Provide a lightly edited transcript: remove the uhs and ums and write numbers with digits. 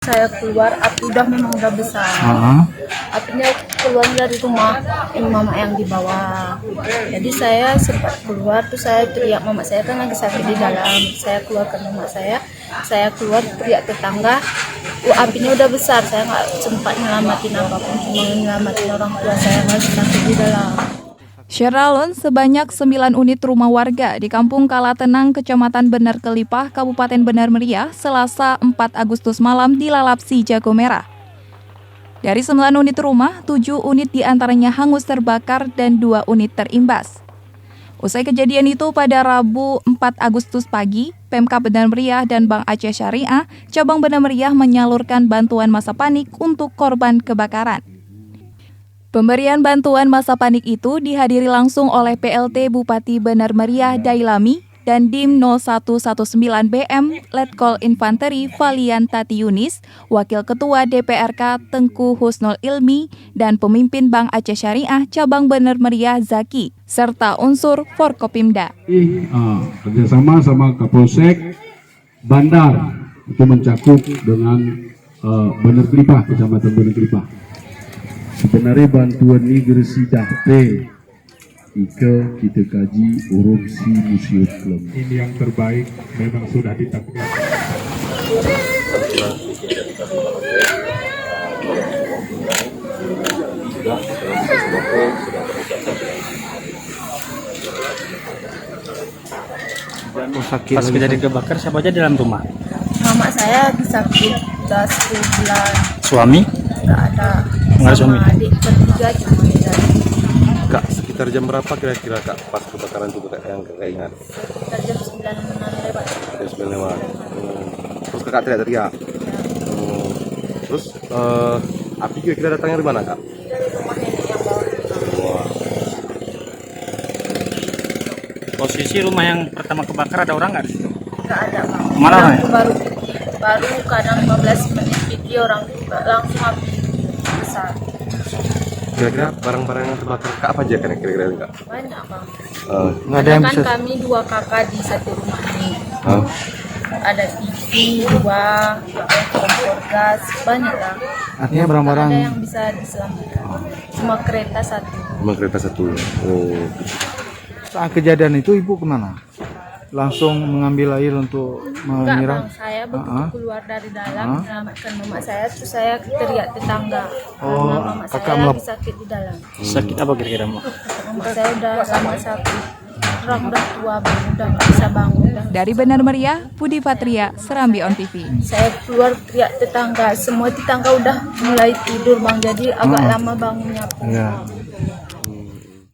Saya keluar, api memang udah besar. Apinya keluar dari rumah mama yang di bawah. Jadi saya sempat keluar, tuh saya teriak, mama saya kan lagi sakit di dalam. Saya keluarkan mama saya keluar teriak tetangga. Apinya udah besar, saya nggak sempat nyelamatin apapun, cuma nyelamatin orang tua saya yang lagi sakit di dalam. Syaralun, sebanyak 9 unit rumah warga di Kampung Kalatenang, Kecamatan Bener Kelipah, Kabupaten Bener Meriah, Selasa 4 Agustus malam dilalap si jago merah. Dari 9 unit rumah, 7 unit diantaranya hangus terbakar dan 2 unit terimbas. Usai kejadian itu pada Rabu 4 Agustus pagi, Pemkab Bener Meriah dan Bank Aceh Syariah, Cabang Bener Meriah menyalurkan bantuan masa panik untuk korban kebakaran. Pemberian bantuan masa panik itu dihadiri langsung oleh PLT Bupati Bener Meriah Dailami dan Dim 0119 BM Letkol Infanteri Valian Tati Yunis, Wakil Ketua DPRK Tengku Husnul Ilmi, dan pemimpin Bank Aceh Syariah Cabang Bener Meriah Zaki, serta unsur Forkopimda. Kerjasama sama Kapolsek Bandar itu mencakup dengan Bener Kelipah, Kecamatan Bener Kelipah. Sebenarnya bantuan ini gersidah jika kita kaji urupsi museum film. Ini yang terbaik memang sudah ditakdirkan. Pas kejadian kebakar siapa aja di dalam rumah? Mama saya sakit udah 10 bulan. Suami? Nggak ada. Nggak ada suami? Adik bertiga cuma di dalam. Kak, sekitar jam berapa kira-kira Kak pas kebakaran itu Kak yang Kakak ingat? Sekitar jam 9 lewat. Jam 9 lewat. Terus Kakak teriak-teriak. Terus api kira-kira datangnya dari mana Kak? Dari rumah nenek yang bawah. Posisi rumah yang pertama kebakar ada orang nggak di situ? Nggak ada, Bang. Mana orangnya? Baru kadang 15 menit pergi orang langsung api besar. Kira-kira barang-barang yang terbakar Kak apa aja kan kira-kira Kak? Banyak, Bang. Nggak ada yang Kan bisa. kami 2 kakak di satu rumah ini. Ada TV 2, kompor gas, banyak lah. Artinya Ada barang-barang yang bisa diselamatkan. Cuma kereta 1. Cuma kereta 1. Oh. Saat kejadian itu ibu kemana? Langsung mengambil air untuk Enggak, menyiram? Bang, saya begitu keluar dari dalam menyelamatkan mama saya, terus saya teriak tetangga. Karena mama saya lagi sakit di dalam. sakit apa kira-kira Mak? Mama saya udah lama sakit. Orang udah tua, Bang, udah nggak bisa bangun. Dari Bener Meriah, Budi Fatria, Serambi On TV. Saya keluar teriak tetangga, semua tetangga udah mulai tidur, Bang, jadi agak lama bangunnya. Ya.